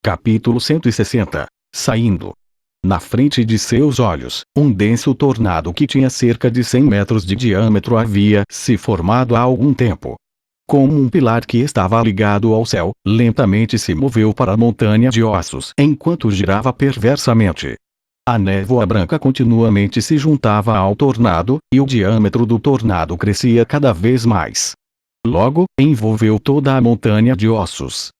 Capítulo 160. Saindo. Na frente de seus olhos, um denso tornado que tinha cerca de 100 metros de diâmetro havia se formado há algum tempo. Como um pilar que estava ligado ao céu, lentamente se moveu para a montanha de ossos enquanto girava perversamente. A névoa branca continuamente se juntava ao tornado, e o diâmetro do tornado crescia cada vez mais. Logo, envolveu toda a montanha de ossos.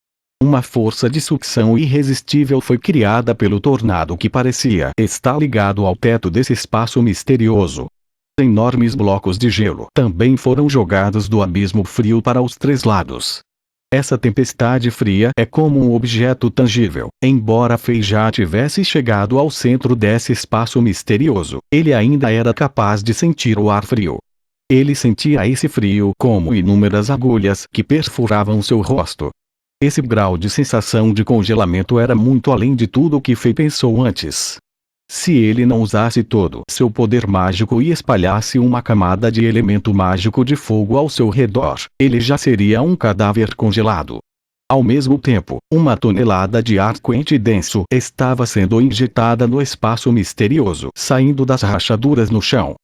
Uma força de sucção irresistível foi criada pelo tornado que parecia estar ligado ao teto desse espaço misterioso. Enormes blocos de gelo também foram jogados do abismo frio para os três lados. Essa tempestade fria é como um objeto tangível. Embora Fei já tivesse chegado ao centro desse espaço misterioso, ele ainda era capaz de sentir o ar frio. Ele sentia esse frio como inúmeras agulhas que perfuravam seu rosto. Esse grau de sensação de congelamento era muito além de tudo o que Fei pensou antes. Se ele não usasse todo seu poder mágico e espalhasse uma camada de elemento mágico de fogo ao seu redor, ele já seria um cadáver congelado. Ao mesmo tempo, uma tonelada de ar quente denso estava sendo injetada no espaço misterioso, saindo das rachaduras no chão.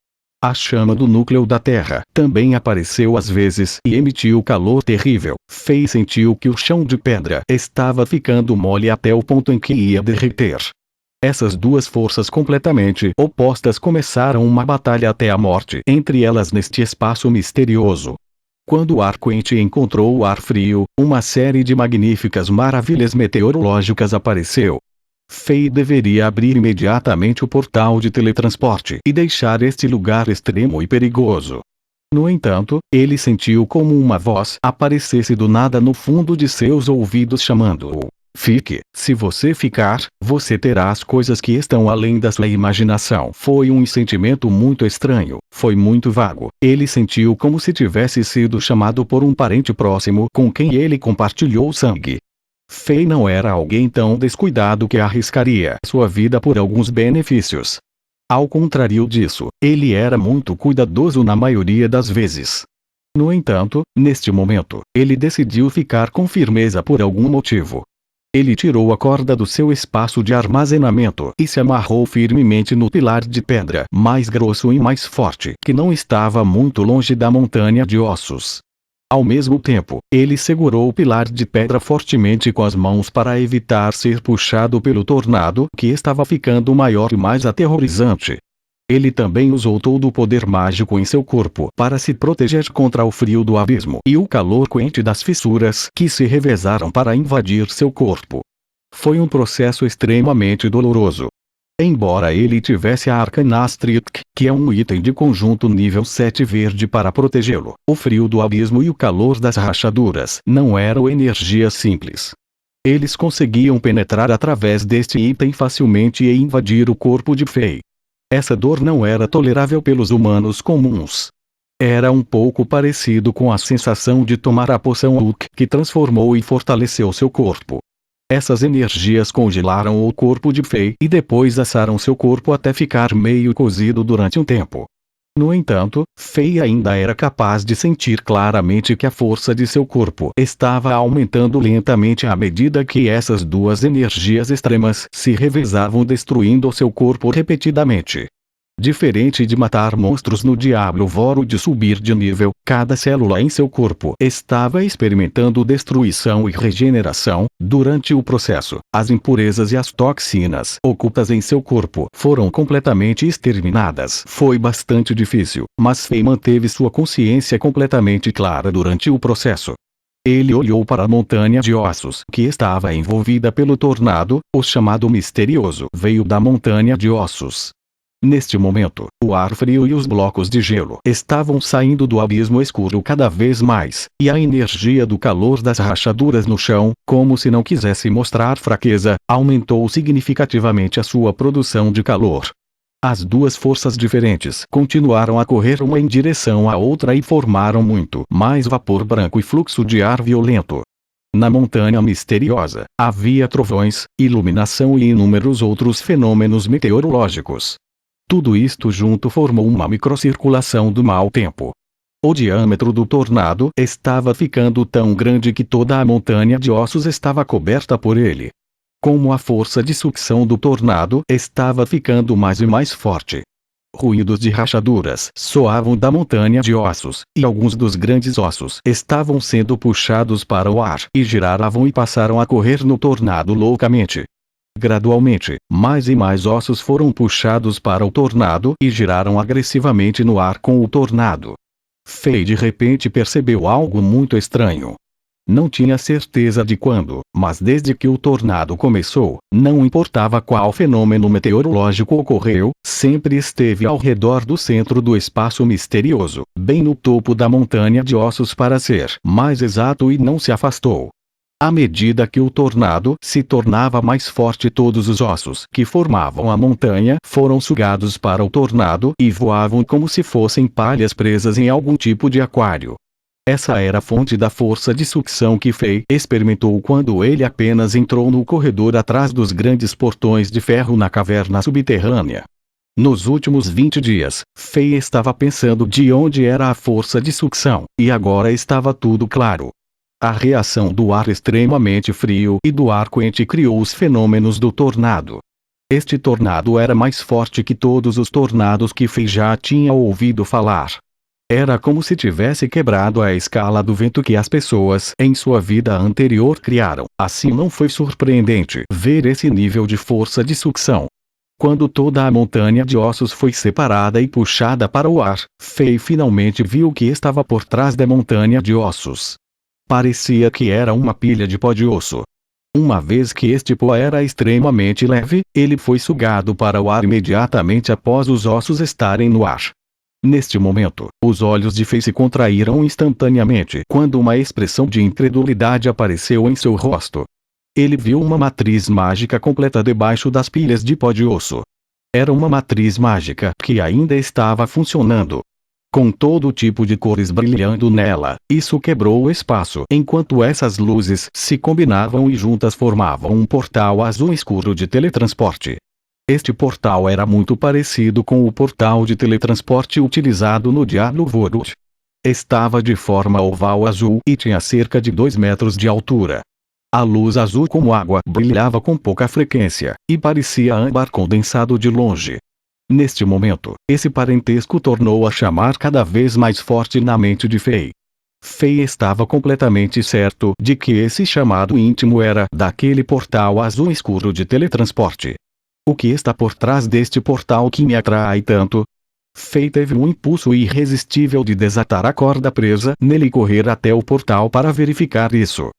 A chama do núcleo da Terra também apareceu às vezes e emitiu calor terrível. Fei sentiu que o chão de pedra estava ficando mole até o ponto em que ia derreter. Essas duas forças completamente opostas começaram uma batalha até a morte entre elas neste espaço misterioso. Quando o ar quente encontrou o ar frio, uma série de magníficas maravilhas meteorológicas apareceu. Fei deveria abrir imediatamente o portal de teletransporte e deixar este lugar extremo e perigoso. No entanto, ele sentiu como uma voz aparecesse do nada no fundo de seus ouvidos chamando-o. Fique, se você ficar, você terá as coisas que estão além da sua imaginação. Foi um sentimento muito estranho, foi muito vago. Ele sentiu como se tivesse sido chamado por um parente próximo com quem ele compartilhou sangue. Fei não era alguém tão descuidado que arriscaria sua vida por alguns benefícios. Ao contrário disso, ele era muito cuidadoso na maioria das vezes. No entanto, neste momento, ele decidiu ficar com firmeza por algum motivo. Ele tirou a corda do seu espaço de armazenamento e se amarrou firmemente no pilar de pedra mais grosso e mais forte que não estava muito longe da montanha de ossos. Ao mesmo tempo, ele segurou o pilar de pedra fortemente com as mãos para evitar ser puxado pelo tornado que estava ficando maior e mais aterrorizante. Ele também usou todo o poder mágico em seu corpo para se proteger contra o frio do abismo e o calor quente das fissuras que se revezaram para invadir seu corpo. Foi um processo extremamente doloroso. Embora ele tivesse a Arcanastrik, que é um item de conjunto nível 7 verde para protegê-lo, o frio do abismo e o calor das rachaduras não eram energia simples. Eles conseguiam penetrar através deste item facilmente e invadir o corpo de Fei. Essa dor não era tolerável pelos humanos comuns. Era um pouco parecido com a sensação de tomar a poção Hulk que transformou e fortaleceu seu corpo. Essas energias congelaram o corpo de Fei e depois assaram seu corpo até ficar meio cozido durante um tempo. No entanto, Fei ainda era capaz de sentir claramente que a força de seu corpo estava aumentando lentamente à medida que essas duas energias extremas se revezavam destruindo seu corpo repetidamente. Diferente de matar monstros no Diablo Voro de subir de nível, cada célula em seu corpo estava experimentando destruição e regeneração. Durante o processo, as impurezas e as toxinas ocultas em seu corpo foram completamente exterminadas. Foi bastante difícil, mas Fei manteve sua consciência completamente clara durante o processo. Ele olhou para a montanha de ossos que estava envolvida pelo tornado. O chamado misterioso veio da montanha de ossos. Neste momento, o ar frio e os blocos de gelo estavam saindo do abismo escuro cada vez mais, e a energia do calor das rachaduras no chão, como se não quisesse mostrar fraqueza, aumentou significativamente a sua produção de calor. As duas forças diferentes continuaram a correr uma em direção à outra e formaram muito mais vapor branco e fluxo de ar violento. Na montanha misteriosa, havia trovões, iluminação e inúmeros outros fenômenos meteorológicos. Tudo isto junto formou uma microcirculação do mau tempo. O diâmetro do tornado estava ficando tão grande que toda a montanha de ossos estava coberta por ele. Como a força de sucção do tornado estava ficando mais e mais forte. Ruídos de rachaduras soavam da montanha de ossos, e alguns dos grandes ossos estavam sendo puxados para o ar e giravam e passaram a correr no tornado loucamente. Gradualmente, mais e mais ossos foram puxados para o tornado e giraram agressivamente no ar com o tornado. Fei de repente percebeu algo muito estranho. Não tinha certeza de quando, mas desde que o tornado começou, não importava qual fenômeno meteorológico ocorreu, sempre esteve ao redor do centro do espaço misterioso, bem no topo da montanha de ossos para ser mais exato, e não se afastou. À medida que o tornado se tornava mais forte, todos os ossos que formavam a montanha foram sugados para o tornado e voavam como se fossem palhas presas em algum tipo de aquário. Essa era a fonte da força de sucção que Fei experimentou quando ele apenas entrou no corredor atrás dos grandes portões de ferro na caverna subterrânea. Nos últimos 20 dias, Fei estava pensando de onde era a força de sucção, e agora estava tudo claro. A reação do ar extremamente frio e do ar quente criou os fenômenos do tornado. Este tornado era mais forte que todos os tornados que Fei já tinha ouvido falar. Era como se tivesse quebrado a escala do vento que as pessoas em sua vida anterior criaram. Assim, não foi surpreendente ver esse nível de força de sucção. Quando toda a montanha de ossos foi separada e puxada para o ar, Fei finalmente viu o que estava por trás da montanha de ossos. Parecia que era uma pilha de pó de osso. Uma vez que este pó era extremamente leve, ele foi sugado para o ar imediatamente após os ossos estarem no ar. Neste momento, os olhos de Fei se contraíram instantaneamente quando uma expressão de incredulidade apareceu em seu rosto. Ele viu uma matriz mágica completa debaixo das pilhas de pó de osso. Era uma matriz mágica que ainda estava funcionando. Com todo tipo de cores brilhando nela, isso quebrou o espaço enquanto essas luzes se combinavam e juntas formavam um portal azul escuro de teletransporte. Este portal era muito parecido com o portal de teletransporte utilizado no Diablo Voodoo. Estava de forma oval azul e tinha cerca de 2 metros de altura. A luz azul como água brilhava com pouca frequência, e parecia âmbar condensado de longe. Neste momento, esse parentesco tornou a chamar cada vez mais forte na mente de Fei. Fei estava completamente certo de que esse chamado íntimo era daquele portal azul escuro de teletransporte. O que está por trás deste portal que me atrai tanto? Fei teve um impulso irresistível de desatar a corda presa nele e correr até o portal para verificar isso.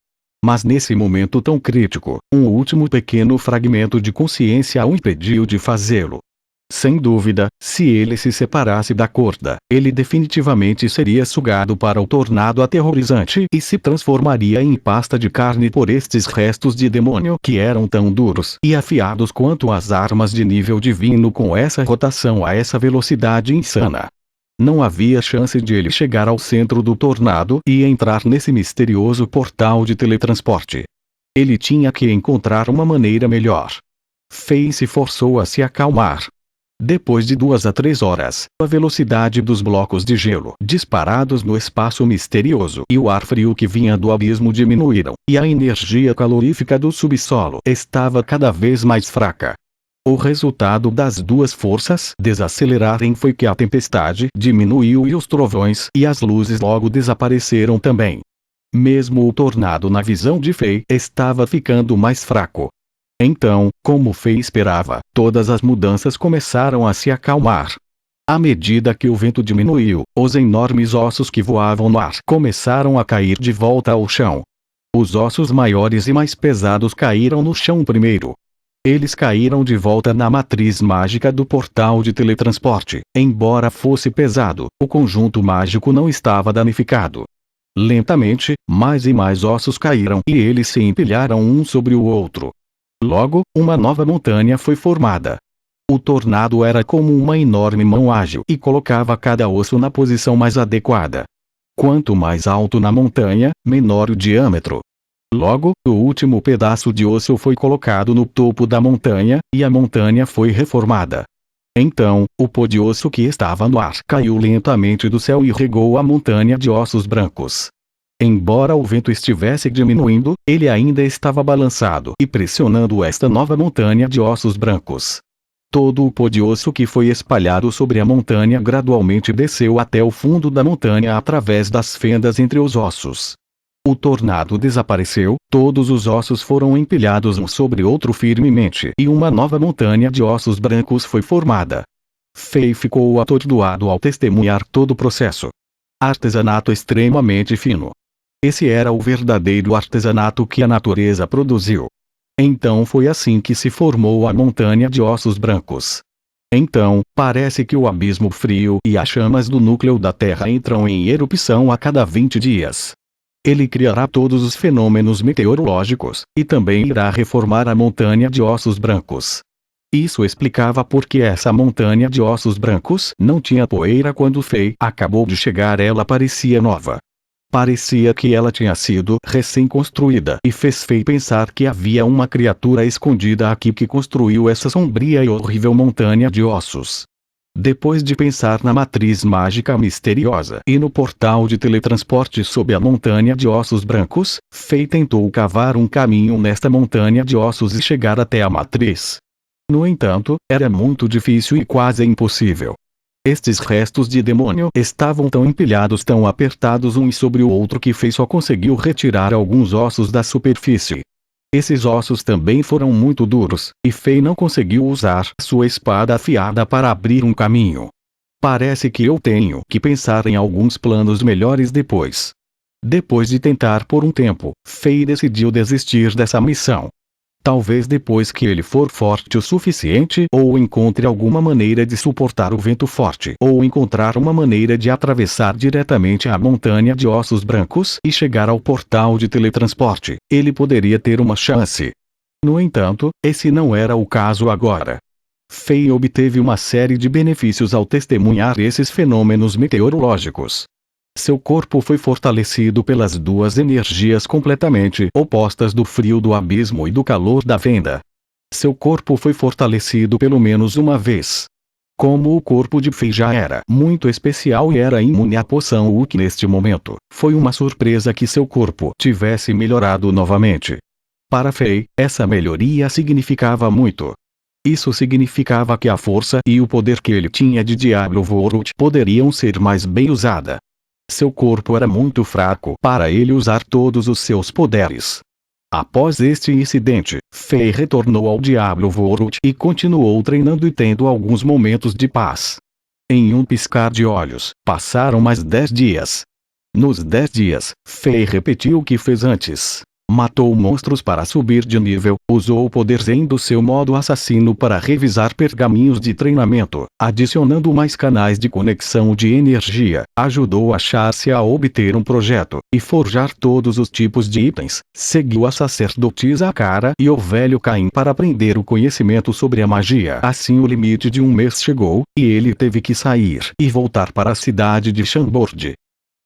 Mas nesse momento tão crítico, um último pequeno fragmento de consciência o impediu de fazê-lo. Sem dúvida, se ele se separasse da corda, ele definitivamente seria sugado para o tornado aterrorizante e se transformaria em pasta de carne por estes restos de demônio que eram tão duros e afiados quanto as armas de nível divino com essa rotação a essa velocidade insana. Não havia chance de ele chegar ao centro do tornado e entrar nesse misterioso portal de teletransporte. Ele tinha que encontrar uma maneira melhor. Fei se forçou a se acalmar. Depois de 2 a 3 horas, a velocidade dos blocos de gelo disparados no espaço misterioso e o ar frio que vinha do abismo diminuíram, e a energia calorífica do subsolo estava cada vez mais fraca. O resultado das duas forças desacelerarem foi que a tempestade diminuiu e os trovões e as luzes logo desapareceram também. Mesmo o tornado na visão de Fei estava ficando mais fraco. Então, como Fei esperava, todas as mudanças começaram a se acalmar. À medida que o vento diminuiu, os enormes ossos que voavam no ar começaram a cair de volta ao chão. Os ossos maiores e mais pesados caíram no chão primeiro. Eles caíram de volta na matriz mágica do portal de teletransporte. Embora fosse pesado, o conjunto mágico não estava danificado. Lentamente, mais e mais ossos caíram e eles se empilharam um sobre o outro. Logo, uma nova montanha foi formada. O tornado era como uma enorme mão ágil e colocava cada osso na posição mais adequada. Quanto mais alto na montanha, menor o diâmetro. Logo, o último pedaço de osso foi colocado no topo da montanha, e a montanha foi reformada. Então, o pó de osso que estava no ar caiu lentamente do céu e regou a montanha de ossos brancos. Embora o vento estivesse diminuindo, ele ainda estava balançado e pressionando esta nova montanha de ossos brancos. Todo o pó de osso que foi espalhado sobre a montanha gradualmente desceu até o fundo da montanha através das fendas entre os ossos. O tornado desapareceu, todos os ossos foram empilhados um sobre outro firmemente e uma nova montanha de ossos brancos foi formada. Fei ficou atordoado ao testemunhar todo o processo. Artesanato extremamente fino. Esse era o verdadeiro artesanato que a natureza produziu. Então foi assim que se formou a montanha de ossos brancos. Então, parece que o abismo frio e as chamas do núcleo da Terra entram em erupção a cada 20 dias. Ele criará todos os fenômenos meteorológicos, e também irá reformar a montanha de ossos brancos. Isso explicava por que essa montanha de ossos brancos não tinha poeira quando Fei acabou de chegar. Ela parecia nova. Parecia que ela tinha sido recém-construída e fez Fei pensar que havia uma criatura escondida aqui que construiu essa sombria e horrível montanha de ossos. Depois de pensar na matriz mágica misteriosa e no portal de teletransporte sob a montanha de ossos brancos, Fei tentou cavar um caminho nesta montanha de ossos e chegar até a matriz. No entanto, era muito difícil e quase impossível. Estes restos de demônio estavam tão empilhados, tão apertados um sobre o outro que Fei só conseguiu retirar alguns ossos da superfície. Esses ossos também foram muito duros, e Fei não conseguiu usar sua espada afiada para abrir um caminho. Parece que eu tenho que pensar em alguns planos melhores depois. Depois de tentar por um tempo, Fei decidiu desistir dessa missão. Talvez depois que ele for forte o suficiente ou encontre alguma maneira de suportar o vento forte ou encontrar uma maneira de atravessar diretamente a montanha de ossos brancos e chegar ao portal de teletransporte, ele poderia ter uma chance. No entanto, esse não era o caso agora. Fei obteve uma série de benefícios ao testemunhar esses fenômenos meteorológicos. Seu corpo foi fortalecido pelas duas energias completamente opostas do frio do abismo e do calor da fenda. Seu corpo foi fortalecido pelo menos uma vez. Como o corpo de Fei já era muito especial e era imune à poção Uki neste momento, foi uma surpresa que seu corpo tivesse melhorado novamente. Para Fei, essa melhoria significava muito. Isso significava que a força e o poder que ele tinha de Diablo Vorut poderiam ser mais bem usada. Seu corpo era muito fraco para ele usar todos os seus poderes. Após este incidente, Fei retornou ao Diablo Vorut e continuou treinando e tendo alguns momentos de paz. Em um piscar de olhos, passaram mais 10 dias. Nos 10 dias, Fei repetiu o que fez antes. Matou monstros para subir de nível, usou o poder Zen do seu modo assassino para revisar pergaminhos de treinamento, adicionando mais canais de conexão de energia, ajudou a Chassi a obter um projeto, e forjar todos os tipos de itens, seguiu a sacerdotisa Akara e o velho Caim para aprender o conhecimento sobre a magia. Assim o limite de um mês chegou, e ele teve que sair e voltar para a cidade de Chambord.